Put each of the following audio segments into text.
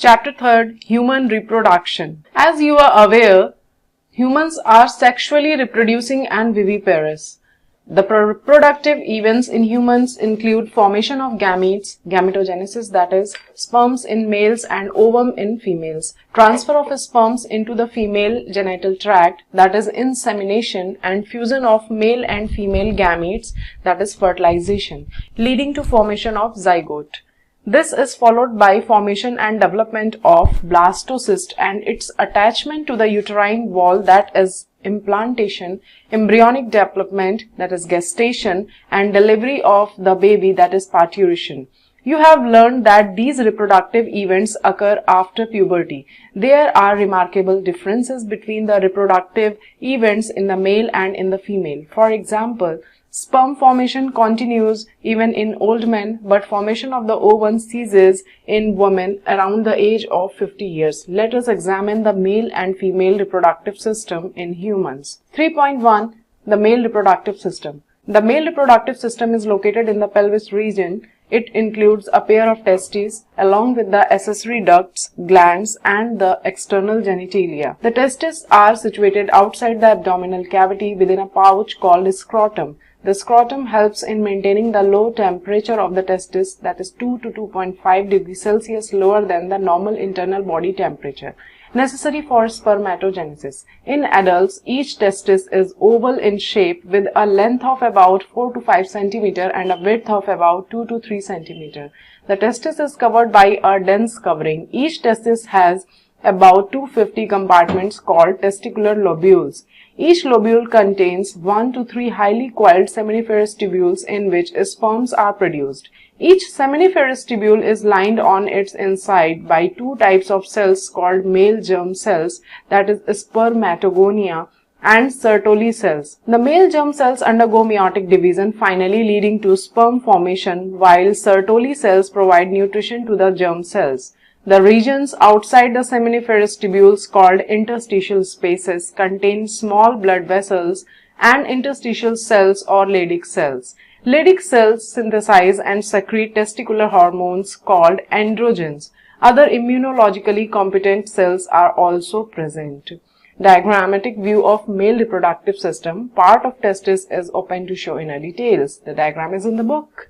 Chapter 3, Human Reproduction. As you are aware, humans are sexually reproducing and viviparous. The reproductive events in humans include formation of gametes, gametogenesis, that is, sperms in males and ovum in females, transfer of sperms into the female genital tract, that is, insemination, and fusion of male and female gametes, that is, fertilization, leading to formation of zygote. This is followed by formation and development of blastocyst and its attachment to the uterine wall, that is implantation, embryonic development, that is gestation, and delivery of the baby, that is parturition. You have learned that these reproductive events occur after puberty. There are remarkable differences between the reproductive events in the male and in the female. For example, sperm formation continues even in old men, but formation of the ovum ceases in women around the age of 50 years. Let us examine the male and female reproductive system in humans. 3.1. The male reproductive system. The male reproductive system is located in the pelvis region. It includes a pair of testes along with the accessory ducts, glands, and the external genitalia. The testes are situated outside the abdominal cavity within a pouch called scrotum. The scrotum helps in maintaining the low temperature of the testis, that is 2 to 2.5 degrees Celsius lower than the normal internal body temperature, necessary for spermatogenesis. In adults, each testis is oval in shape with a length of about 4 to 5 cm and a width of about 2 to 3 cm. The testis is covered by a dense covering. Each testis has about 250 compartments called testicular lobules. Each lobule contains 1 to 3 highly coiled seminiferous tubules in which sperms are produced. Each seminiferous tubule is lined on its inside by two types of cells called male germ cells, that is spermatogonia, and Sertoli cells. The male germ cells undergo meiotic division, finally leading to sperm formation, while Sertoli cells provide nutrition to the germ cells. The regions outside the seminiferous tubules, called interstitial spaces, contain small blood vessels and interstitial cells or Leydig cells. Leydig cells synthesize and secrete testicular hormones called androgens. Other immunologically competent cells are also present. Diagrammatic view of male reproductive system. Part of testis is open to show inner details. The diagram is in the book.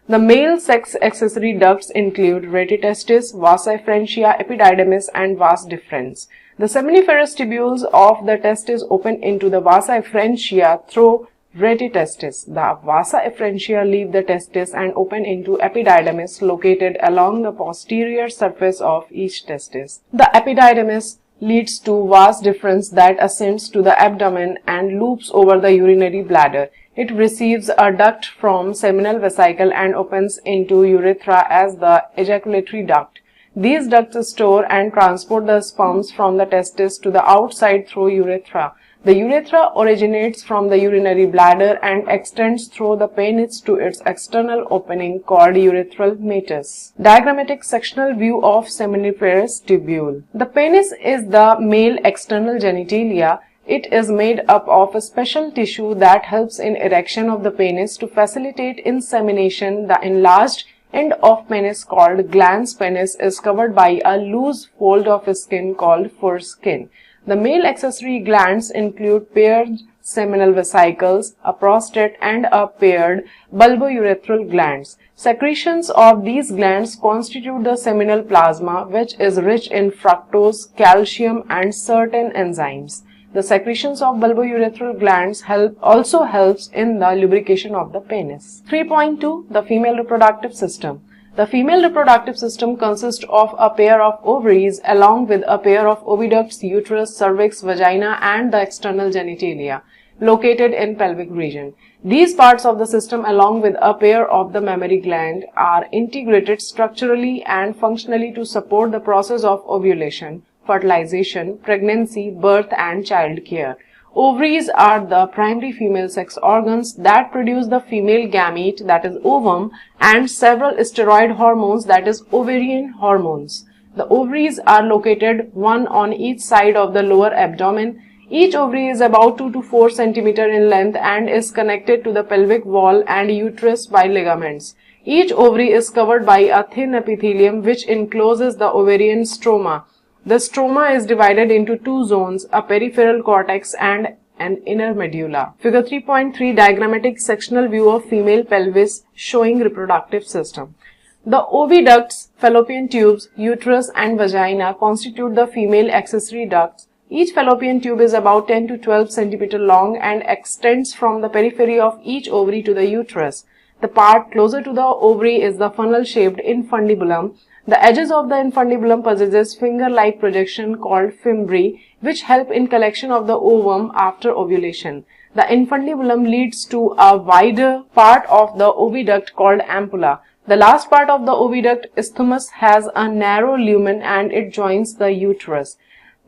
The male sex accessory ducts include retitestis, vasa efferentia, epididymis, and vas deferens. The seminiferous tubules of the testis open into the vasa efferentia through retitestis. The vasa efferentia leave the testis and open into epididymis located along the posterior surface of each testis. The epididymis leads to vas deferens that ascends to the abdomen and loops over the urinary bladder. It receives a duct from seminal vesicle and opens into urethra as the ejaculatory duct. These ducts store and transport the sperms from the testis to the outside through urethra. The urethra originates from the urinary bladder and extends through the penis to its external opening called urethral meatus. Diagrammatic sectional view of seminiferous tubule. The penis is the male external genitalia. It is made up of a special tissue that helps in erection of the penis to facilitate insemination. The enlarged end of penis, called glans penis, is covered by a loose fold of skin called foreskin. The male accessory glands include paired seminal vesicles, a prostate, and a paired bulbourethral glands. Secretions of these glands constitute the seminal plasma, which is rich in fructose, calcium, and certain enzymes. The secretions of bulbourethral glands also helps in the lubrication of the penis. 3.2. The female reproductive system. The female reproductive system consists of a pair of ovaries along with a pair of oviducts, uterus, cervix, vagina, and the external genitalia located in pelvic region. These parts of the system along with a pair of the mammary gland are integrated structurally and functionally to support the process of ovulation, fertilization, pregnancy, birth, and child care. Ovaries are the primary female sex organs that produce the female gamete, that is ovum, and several steroid hormones, that is ovarian hormones. The ovaries are located one on each side of the lower abdomen. Each ovary is about 2 to 4 cm in length and is connected to the pelvic wall and uterus by ligaments. Each ovary is covered by a thin epithelium which encloses the ovarian stroma. The stroma is divided into two zones, a peripheral cortex and an inner medulla. Figure 3.3 diagrammatic sectional view of female pelvis showing reproductive system. The oviducts, fallopian tubes, uterus and vagina constitute the female accessory ducts. Each fallopian tube is about 10 to 12 cm long and extends from the periphery of each ovary to the uterus. The part closer to the ovary is the funnel-shaped infundibulum. The edges of the infundibulum possesses finger-like projection called fimbriae, which help in collection of the ovum after ovulation. The infundibulum leads to a wider part of the oviduct called ampulla. The last part of the oviduct, isthmus, has a narrow lumen and it joins the uterus.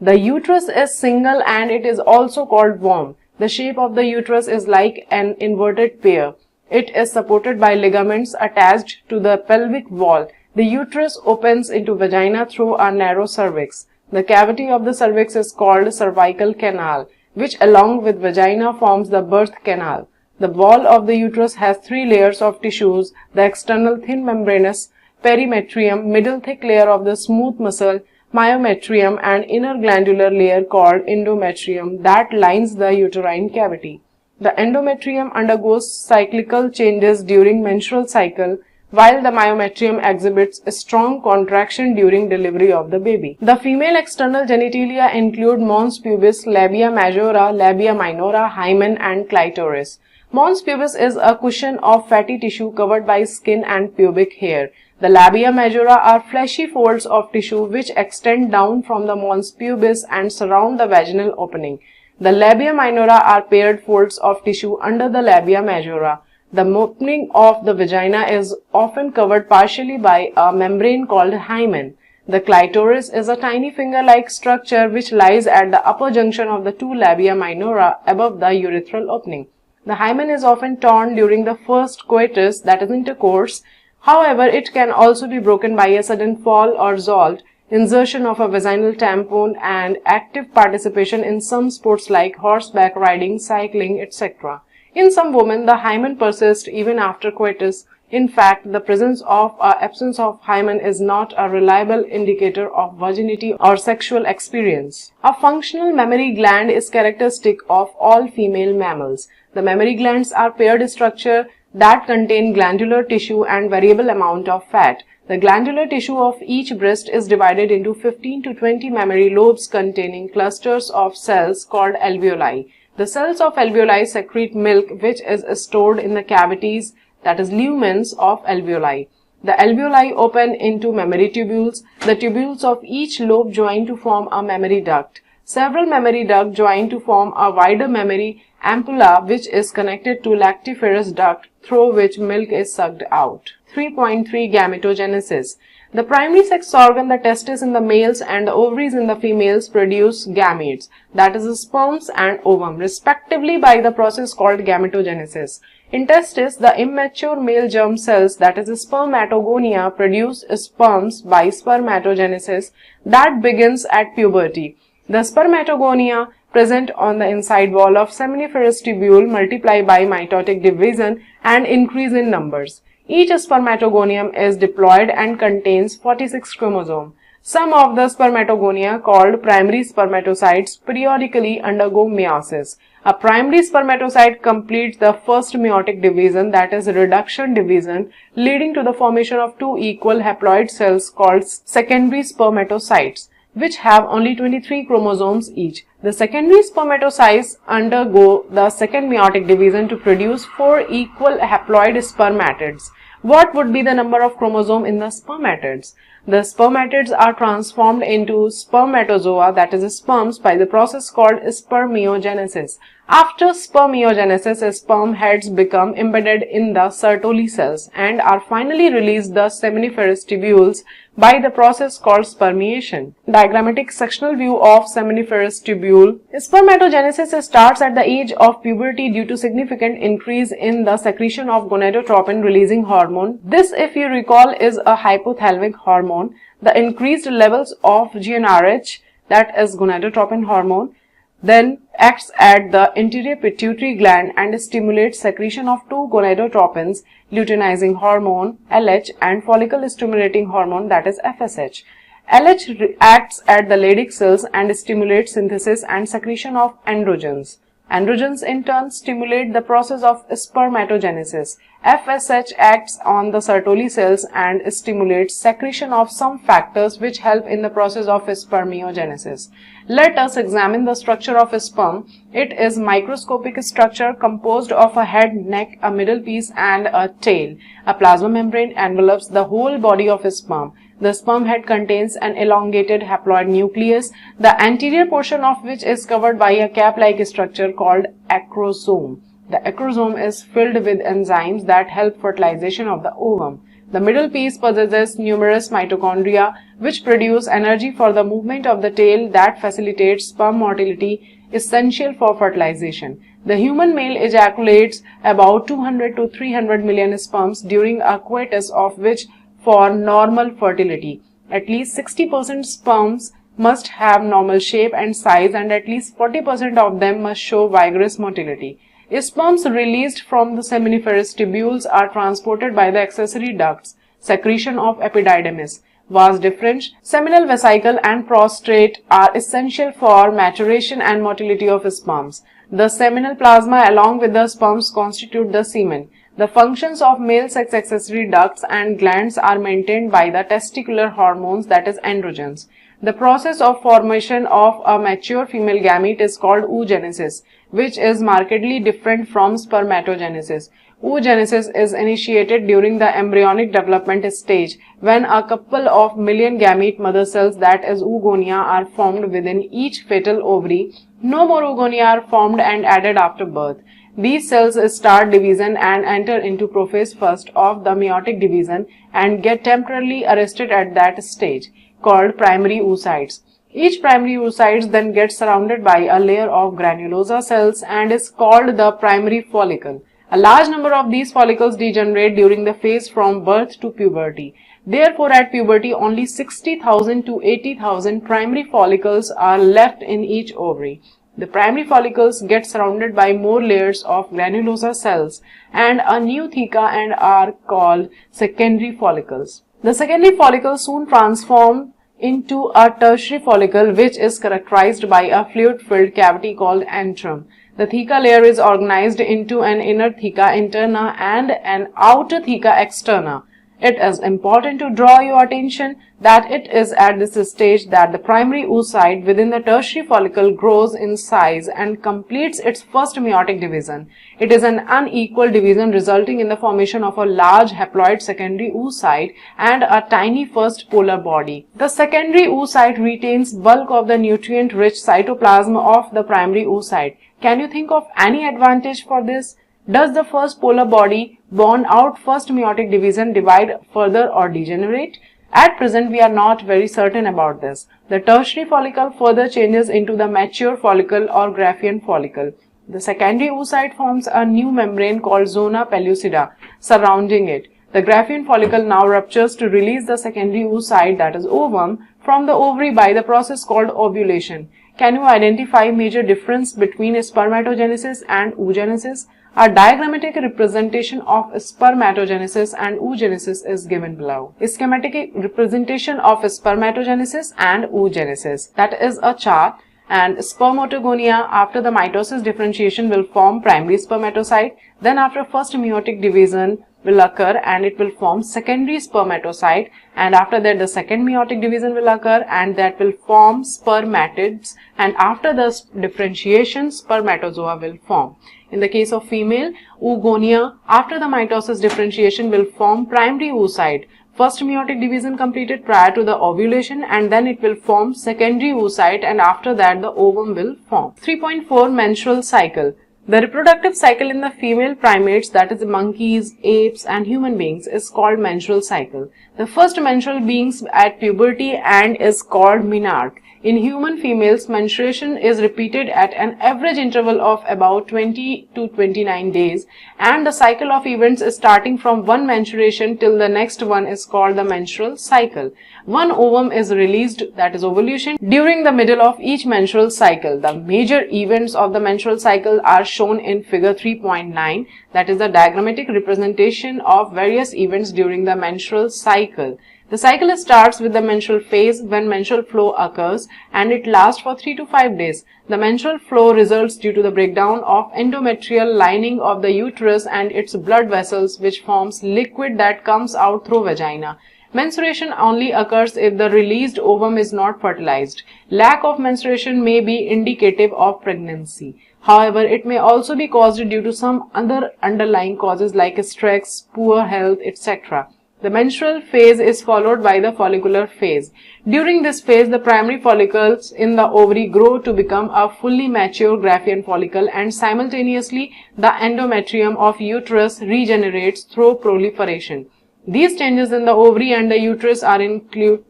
The uterus is single and it is also called womb. The shape of the uterus is like an inverted pear. It is supported by ligaments attached to the pelvic wall. The uterus opens into vagina through a narrow cervix. The cavity of the cervix is called cervical canal, which along with vagina forms the birth canal. The wall of the uterus has three layers of tissues: the external thin membranous perimetrium, middle thick layer of the smooth muscle myometrium, and inner glandular layer called endometrium that lines the uterine cavity. The endometrium undergoes cyclical changes during menstrual cycle, while the myometrium exhibits a strong contraction during delivery of the baby. The female external genitalia include mons pubis, labia majora, labia minora, hymen, and clitoris. Mons pubis is a cushion of fatty tissue covered by skin and pubic hair. The labia majora are fleshy folds of tissue which extend down from the mons pubis and surround the vaginal opening. The labia minora are paired folds of tissue under the labia majora. The opening of the vagina is often covered partially by a membrane called hymen. The clitoris is a tiny finger-like structure which lies at the upper junction of the two labia minora above the urethral opening. The hymen is often torn during the first coitus, that is intercourse. However, it can also be broken by a sudden fall or jolt, insertion of a vaginal tampon, and active participation in some sports like horseback riding, cycling, etc. In some women, the hymen persists even after coitus. In fact, the presence or absence of hymen is not a reliable indicator of virginity or sexual experience. A functional mammary gland is characteristic of all female mammals. The mammary glands are paired structure that contain glandular tissue and variable amount of fat. The glandular tissue of each breast is divided into 15 to 20 mammary lobes containing clusters of cells called alveoli. The cells of alveoli secrete milk which is stored in the cavities, that is lumens, of alveoli. The alveoli open into mammary tubules. The tubules of each lobe join to form a mammary duct. Several mammary ducts join to form a wider mammary ampulla which is connected to lactiferous duct through which milk is sucked out. 3.3 Gametogenesis. The primary sex organ, the testis in the males and the ovaries in the females, produce gametes, that is sperms and ovum, respectively by the process called gametogenesis. In testis, the immature male germ cells, that is spermatogonia, produce sperms by spermatogenesis that begins at puberty. The spermatogonia present on the inside wall of seminiferous tubule multiply by mitotic division and increase in numbers. Each spermatogonium is diploid and contains 46 chromosomes. Some of the spermatogonia, called primary spermatocytes, periodically undergo meiosis. A primary spermatocyte completes the first meiotic division, that is reduction division, leading to the formation of two equal haploid cells called secondary spermatocytes, which have only 23 chromosomes each. The secondary spermatocytes undergo the second meiotic division to produce 4 equal haploid spermatids. What would be the number of chromosomes in the spermatids? The spermatids are transformed into spermatozoa, that is sperms, by the process called spermiogenesis. After spermiogenesis, sperm heads become embedded in the Sertoli cells and are finally released the seminiferous tubules by the process called spermiation. Diagrammatic sectional view of seminiferous tubule. Spermatogenesis starts at the age of puberty due to significant increase in the secretion of gonadotropin releasing hormone. This, if you recall, is a hypothalamic hormone. The increased levels of GnRH, that is gonadotropin hormone, then acts at the anterior pituitary gland and stimulates secretion of two gonadotropins, luteinizing hormone LH and follicle stimulating hormone, that is FSH. LH acts at the Leydig cells and stimulates synthesis and secretion of androgens. Androgens in turn stimulate the process of spermatogenesis. FSH acts on the Sertoli cells and stimulates secretion of some factors which help in the process of spermiogenesis. Let us examine the structure of sperm. It is microscopic structure composed of a head, neck, a middle piece and a tail. A plasma membrane envelops the whole body of sperm. The sperm head contains an elongated haploid nucleus, the anterior portion of which is covered by a cap-like structure called acrosome. The acrosome is filled with enzymes that help fertilization of the ovum. The middle piece possesses numerous mitochondria which produce energy for the movement of the tail that facilitates sperm motility, essential for fertilization. The human male ejaculates about 200 to 300 million sperms during a coitus, of which for normal fertility, at least 60% sperms must have normal shape and size and at least 40% of them must show vigorous motility. Sperms released from the seminiferous tubules are transported by the accessory ducts, secretion of epididymis, vas deferens, seminal vesicle and prostate are essential for maturation and motility of sperms. The seminal plasma along with the sperms constitute the semen. The functions of male sex accessory ducts and glands are maintained by the testicular hormones, that is androgens. The process of formation of a mature female gamete is called oogenesis, which is markedly different from spermatogenesis. Oogenesis is initiated during the embryonic development stage when a couple of million gamete mother cells, that is oogonia, are formed within each fetal ovary. No more oogonia are formed and added after birth. These cells start division and enter into prophase first of the meiotic division and get temporarily arrested at that stage, called primary oocytes. Each primary oocyte then gets surrounded by a layer of granulosa cells and is called the primary follicle. A large number of these follicles degenerate during the phase from birth to puberty. Therefore, at puberty, only 60,000 to 80,000 primary follicles are left in each ovary. The primary follicles get surrounded by more layers of granulosa cells and a new theca and are called secondary follicles. The secondary follicles soon transform into a tertiary follicle which is characterized by a fluid-filled cavity called antrum. The theca layer is organized into an inner theca interna and an outer theca externa. It is important to draw your attention that it is at this stage that the primary oocyte within the tertiary follicle grows in size and completes its first meiotic division. It is an unequal division resulting in the formation of a large haploid secondary oocyte and a tiny first polar body. The secondary oocyte retains bulk of the nutrient-rich cytoplasm of the primary oocyte. Can you think of any advantage for this? Does the first polar body born out first meiotic division divide further or degenerate? At present, we are not very certain about this. The tertiary follicle further changes into the mature follicle or Graafian follicle. The secondary oocyte forms a new membrane called zona pellucida surrounding it. The Graafian follicle now ruptures to release the secondary oocyte, that is ovum, from the ovary by the process called ovulation. Can you identify major difference between spermatogenesis and oogenesis? A diagrammatic representation of spermatogenesis and oogenesis is given below. A schematic representation of spermatogenesis and oogenesis. That is a chart, and spermatogonia after the mitosis differentiation will form primary spermatocyte. Then after first meiotic division will occur and it will form secondary spermatocyte, and after that the second meiotic division will occur and that will form spermatids, and after the differentiation spermatozoa will form. In the case of female, oogonia after the mitosis differentiation will form primary oocyte. First meiotic division completed prior to the ovulation and then it will form secondary oocyte and after that the ovum will form. 3.4 Menstrual cycle. The reproductive cycle in the female primates, that is monkeys, apes and human beings, is called menstrual cycle. The first menstrual beings at puberty and is called menarche. In human females, menstruation is repeated at an average interval of about 20 to 29 days, and the cycle of events is starting from one menstruation till the next one is called the menstrual cycle. One ovum is released, that is ovulation, during the middle of each menstrual cycle. The major events of the menstrual cycle are shown in figure 3.9, that is the diagrammatic representation of various events during the menstrual cycle. The cycle starts with the menstrual phase when menstrual flow occurs, and it lasts for 3 to 5 days. The menstrual flow results due to the breakdown of endometrial lining of the uterus and its blood vessels, which forms liquid that comes out through vagina. Menstruation only occurs if the released ovum is not fertilized. Lack of menstruation may be indicative of pregnancy. However, it may also be caused due to some other underlying causes like stress, poor health, etc. The menstrual phase is followed by the follicular phase. During this phase, the primary follicles in the ovary grow to become a fully mature Graafian follicle, and simultaneously the endometrium of uterus regenerates through proliferation. These changes in the ovary and the uterus are induced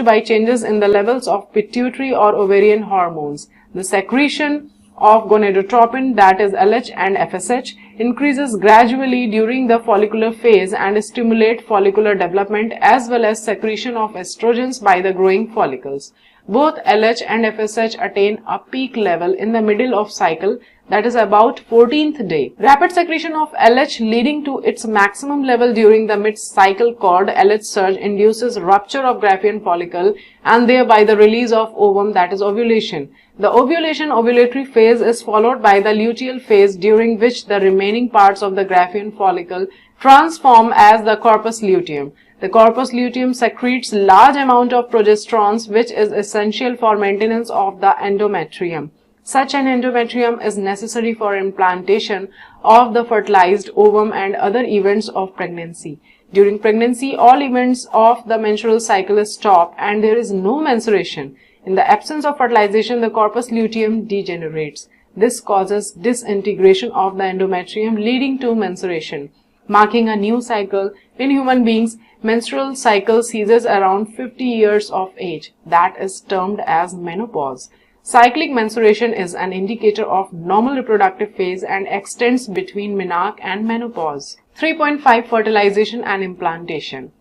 by changes in the levels of pituitary or ovarian hormones. The secretion of gonadotropin, that is LH and FSH, increases gradually during the follicular phase and stimulate follicular development as well as secretion of estrogens by the growing follicles. Both LH and FSH attain a peak level in the middle of cycle, that is about 14th day. Rapid secretion of LH leading to its maximum level during the mid-cycle called LH surge induces rupture of Graafian follicle and thereby the release of ovum, that is ovulation. The ovulatory phase is followed by the luteal phase, during which the remaining parts of the Graafian follicle transform as the corpus luteum. The corpus luteum secretes large amount of progesterones, which is essential for maintenance of the endometrium. Such an endometrium is necessary for implantation of the fertilized ovum and other events of pregnancy. During pregnancy, all events of the menstrual cycle stop and there is no menstruation. In the absence of fertilization, the corpus luteum degenerates. This causes disintegration of the endometrium, leading to menstruation. Marking a new cycle, in human beings, menstrual cycle ceases around 50 years of age. That is termed as menopause. Cyclic menstruation is an indicator of normal reproductive phase and extends between menarche and menopause. 3.5 Fertilization and implantation.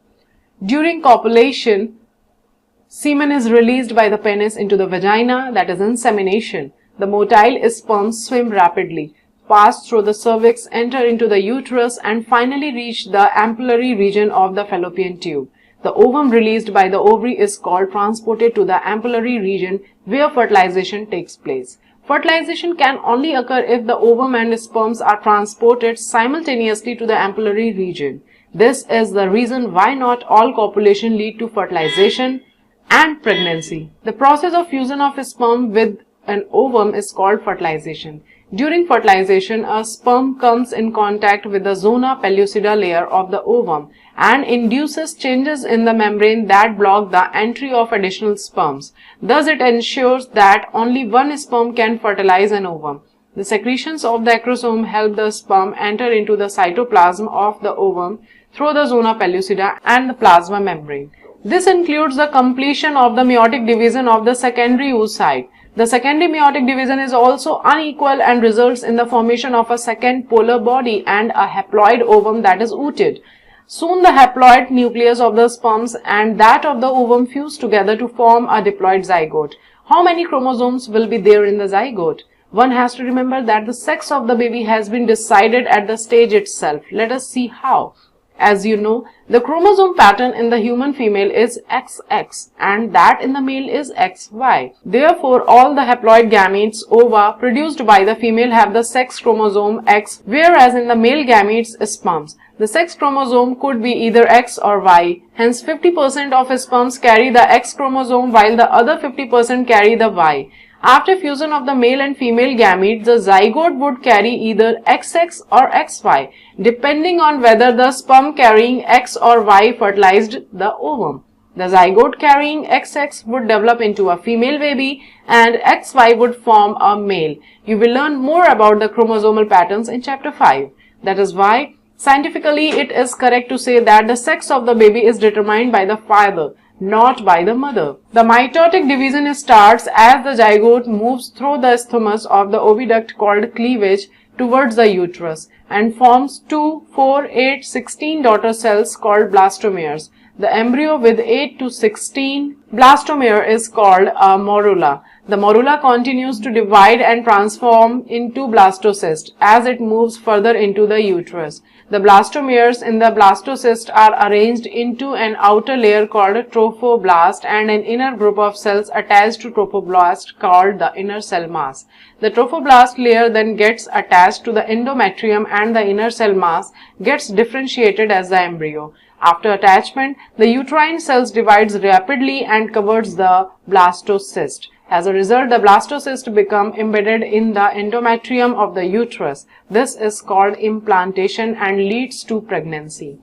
During copulation, semen is released by the penis into the vagina, that is insemination. The motile sperms swim rapidly, pass through the cervix, enter into the uterus and finally reach the ampullary region of the fallopian tube. The ovum released by the ovary is called transported to the ampullary region where fertilization takes place. Fertilization can only occur if the ovum and sperms are transported simultaneously to the ampullary region. This is the reason why not all copulation lead to fertilization and pregnancy. The process of fusion of sperm with an ovum is called fertilization. During fertilization, a sperm comes in contact with the zona pellucida layer of the ovum and induces changes in the membrane that block the entry of additional sperms. Thus, it ensures that only one sperm can fertilize an ovum. The secretions of the acrosome help the sperm enter into the cytoplasm of the ovum through the zona pellucida and the plasma membrane. This includes the completion of the meiotic division of the secondary oocyte. The secondary meiotic division is also unequal and results in the formation of a second polar body and a haploid ovum, that is ooted. Soon the haploid nucleus of the sperms and that of the ovum fuse together to form a diploid zygote. How many chromosomes will be there in the zygote? One has to remember that the sex of the baby has been decided at the stage itself. Let us see how. As you know, the chromosome pattern in the human female is XX and that in the male is XY. Therefore, all the haploid gametes, ova, produced by the female have the sex chromosome X, whereas in the male gametes, sperms, the sex chromosome could be either X or Y. Hence, 50% of sperms carry the X chromosome while the other 50% carry the Y. After fusion of the male and female gametes, the zygote would carry either XX or XY, depending on whether the sperm carrying X or Y fertilized the ovum. The zygote carrying XX would develop into a female baby and XY would form a male. You will learn more about the chromosomal patterns in chapter 5. That is why, scientifically, it is correct to say that the sex of the baby is determined by the father. not by the mother. The mitotic division starts as the zygote moves through the isthmus of the oviduct called cleavage towards the uterus and forms 2, 4, 8, 16 daughter cells called blastomeres. The embryo with 8 to 16 blastomere is called a morula. The morula continues to divide and transform into blastocyst as it moves further into the uterus. The blastomeres in the blastocyst are arranged into an outer layer called trophoblast and an inner group of cells attached to trophoblast called the inner cell mass. The trophoblast layer then gets attached to the endometrium and the inner cell mass gets differentiated as the embryo. After attachment, the uterine cells divides rapidly and covers the blastocyst. As a result, the blastocyst become embedded in the endometrium of the uterus. This is called implantation and leads to pregnancy.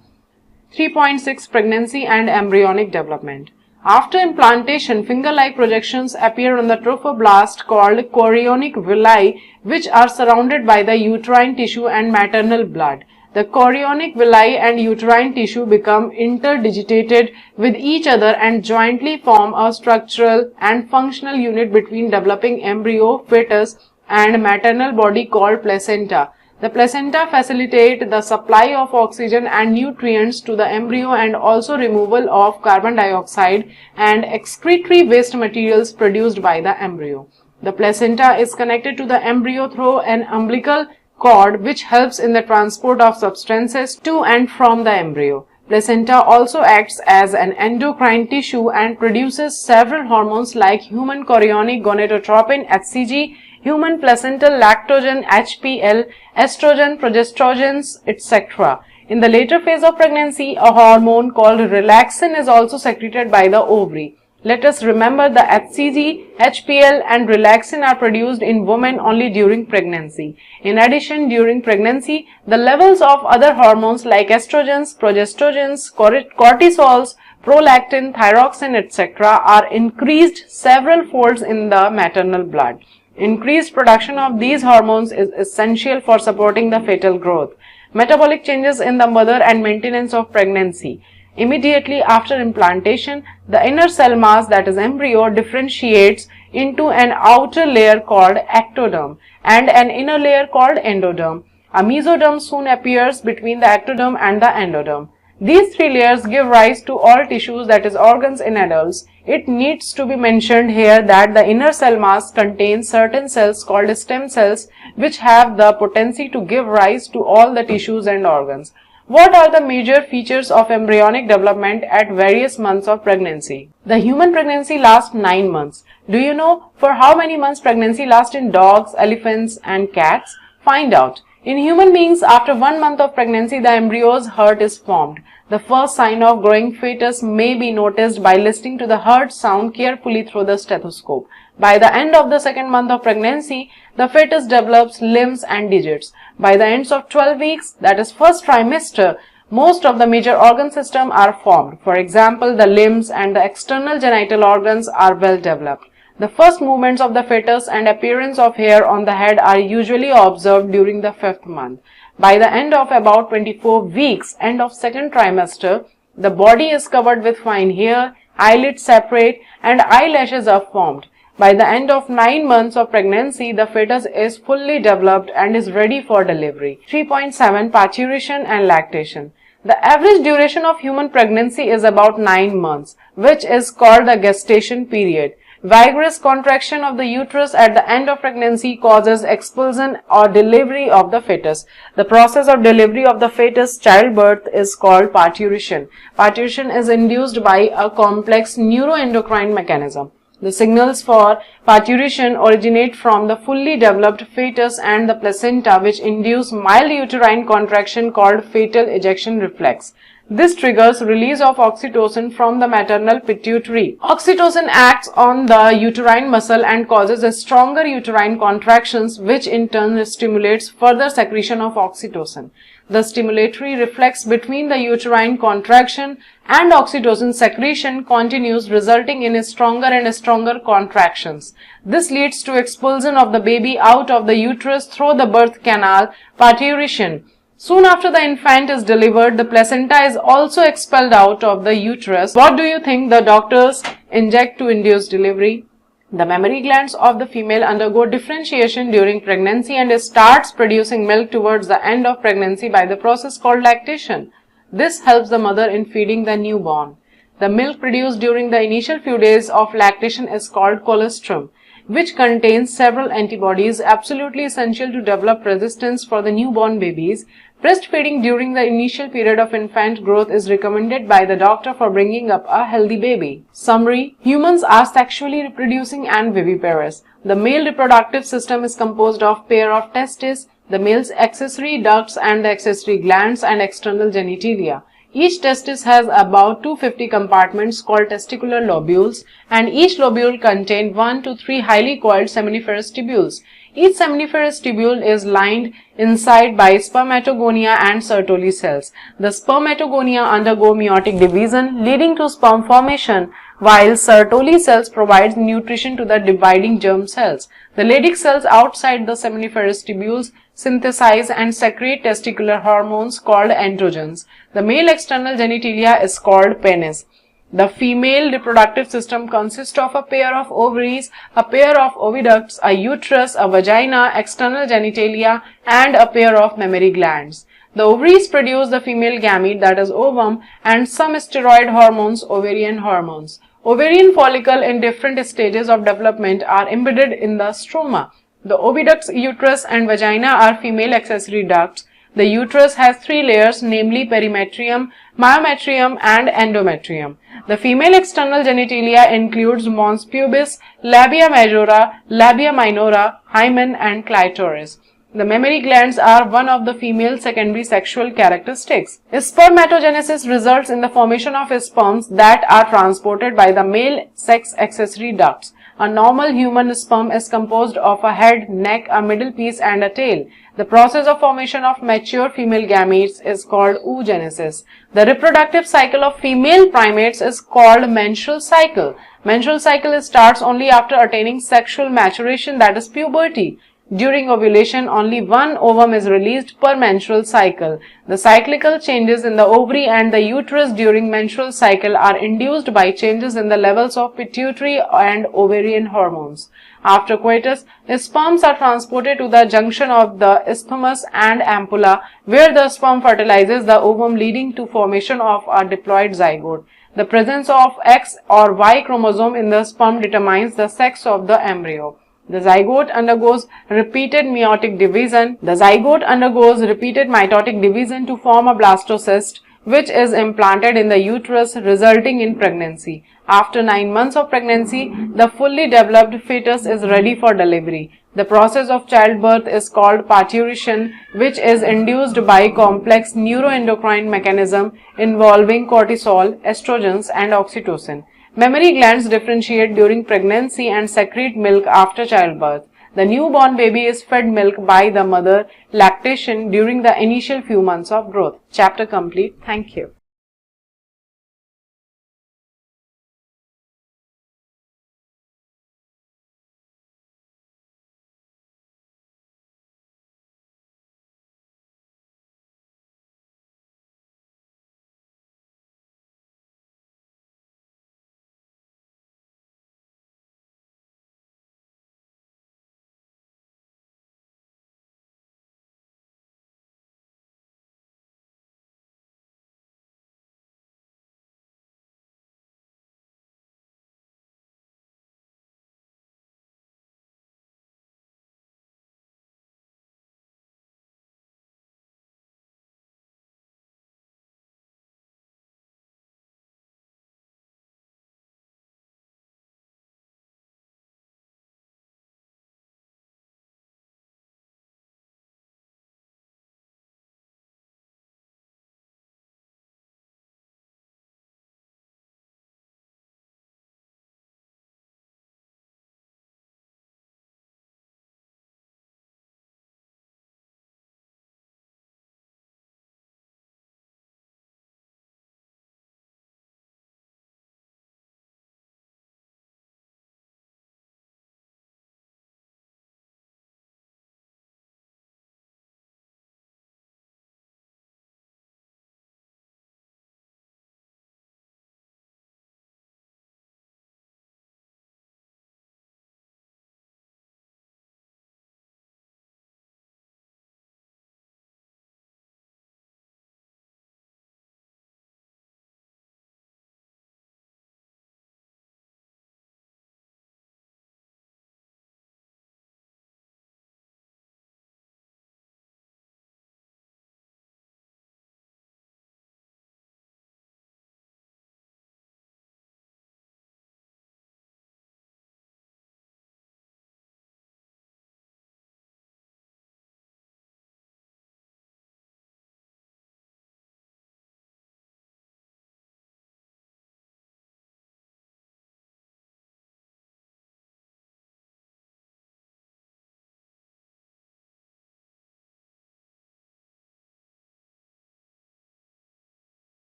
3.6 Pregnancy and embryonic development. After implantation, finger-like projections appear on the trophoblast called chorionic villi, which are surrounded by the uterine tissue and maternal blood. The chorionic villi and uterine tissue become interdigitated with each other and jointly form a structural and functional unit between developing embryo, fetus, and maternal body called placenta. The placenta facilitate the supply of oxygen and nutrients to the embryo and also removal of carbon dioxide and excretory waste materials produced by the embryo. The placenta is connected to the embryo through an umbilical cord which helps in the transport of substances to and from the embryo. Placenta also acts as an endocrine tissue and produces several hormones like human chorionic gonadotropin HCG, human placental lactogen HPL, estrogen, progestogens, etc. In the later phase of pregnancy, a hormone called relaxin is also secreted by the ovary. Let us remember the HCG, HPL and relaxin are produced in women only during pregnancy. In addition, during pregnancy, the levels of other hormones like estrogens, progestogens, cortisols, prolactin, thyroxine, etc. are increased several folds in the maternal blood. Increased production of these hormones is essential for supporting the fetal growth, metabolic changes in the mother and maintenance of pregnancy. Immediately after implantation, the inner cell mass, that is embryo, differentiates into an outer layer called ectoderm and an inner layer called endoderm. A mesoderm soon appears between the ectoderm and the endoderm. These three layers give rise to all tissues, that is organs in adults. It needs to be mentioned here that the inner cell mass contains certain cells called stem cells which have the potency to give rise to all the tissues and organs. What are the major features of embryonic development at various months of pregnancy? The human pregnancy lasts 9 months. Do you know for how many months pregnancy lasts in dogs, elephants and cats? Find out. In human beings, after 1 month of pregnancy, the embryo's heart is formed. The first sign of growing fetus may be noticed by listening to the heart sound carefully through the stethoscope. By the end of the second month of pregnancy, the fetus develops limbs and digits. By the ends of 12 weeks, that is first trimester, most of the major organ system are formed. For example, the limbs and the external genital organs are well developed. The first movements of the fetus and appearance of hair on the head are usually observed during the 5th month. By the end of about 24 weeks, end of second trimester, the body is covered with fine hair, eyelids separate, and eyelashes are formed. By the end of 9 months of pregnancy, the fetus is fully developed and is ready for delivery. 3.7 Parturition and lactation. The average duration of human pregnancy is about 9 months, which is called the gestation period. Vigorous contraction of the uterus at the end of pregnancy causes expulsion or delivery of the fetus. The process of delivery of the fetus, childbirth, is called parturition. Parturition is induced by a complex neuroendocrine mechanism. The signals for parturition originate from the fully developed fetus and the placenta, which induce mild uterine contraction called fetal ejection reflex. This triggers release of oxytocin from the maternal pituitary. Oxytocin acts on the uterine muscle and causes a stronger uterine contractions, which in turn stimulates further secretion of oxytocin. The stimulatory reflex between the uterine contraction and oxytocin secretion continues, resulting in stronger and stronger contractions. This leads to expulsion of the baby out of the uterus through the birth canal, parturition. Soon after the infant is delivered, the placenta is also expelled out of the uterus. What do you think the doctors inject to induce delivery? The mammary glands of the female undergo differentiation during pregnancy and starts producing milk towards the end of pregnancy by the process called lactation. This helps the mother in feeding the newborn. The milk produced during the initial few days of lactation is called colostrum, which contains several antibodies absolutely essential to develop resistance for the newborn babies. Breastfeeding during the initial period of infant growth is recommended by the doctor for bringing up a healthy baby. Summary: humans are sexually reproducing and viviparous. The male reproductive system is composed of pair of testes, the male's accessory ducts and the accessory glands and external genitalia. Each testis has about 250 compartments called testicular lobules, and each lobule contains 1 to 3 highly coiled seminiferous tubules. Each seminiferous tubule is lined inside by spermatogonia and Sertoli cells. The spermatogonia undergo meiotic division leading to sperm formation, while Sertoli cells provide nutrition to the dividing germ cells. The Leydig cells outside the seminiferous tubules synthesize and secrete testicular hormones called androgens. The male external genitalia is called penis. The female reproductive system consists of a pair of ovaries, a pair of oviducts, a uterus, a vagina, external genitalia, and a pair of mammary glands. The ovaries produce the female gamete, that is ovum, and some steroid hormones, ovarian hormones. Ovarian follicle in different stages of development are embedded in the stroma. The oviducts, uterus, and vagina are female accessory ducts. The uterus has 3 layers, namely perimetrium, myometrium, and endometrium. The female external genitalia includes mons pubis, labia majora, labia minora, hymen, and clitoris. The mammary glands are one of the female secondary sexual characteristics. Spermatogenesis results in the formation of sperms that are transported by the male sex accessory ducts. A normal human sperm is composed of a head, neck, a middle piece, and a tail. The process of formation of mature female gametes is called oogenesis. The reproductive cycle of female primates is called menstrual cycle. Menstrual cycle starts only after attaining sexual maturation, that is puberty. During ovulation, only one ovum is released per menstrual cycle. The cyclical changes in the ovary and the uterus during menstrual cycle are induced by changes in the levels of pituitary and ovarian hormones. After coitus, sperms are transported to the junction of the isthmus and ampulla, where the sperm fertilizes the ovum, leading to formation of a diploid zygote. The presence of X or Y chromosome in the sperm determines the sex of the embryo. The zygote undergoes repeated meiotic division. The zygote undergoes repeated mitotic division to form a blastocyst, which is implanted in the uterus, resulting in pregnancy. After 9 months of pregnancy, the fully developed fetus is ready for delivery. The process of childbirth is called parturition, which is induced by complex neuroendocrine mechanism involving cortisol, estrogens, and oxytocin. Mammary glands differentiate during pregnancy and secrete milk after childbirth. The newborn baby is fed milk by the mother, lactation during the initial few months of growth. Chapter complete. Thank you.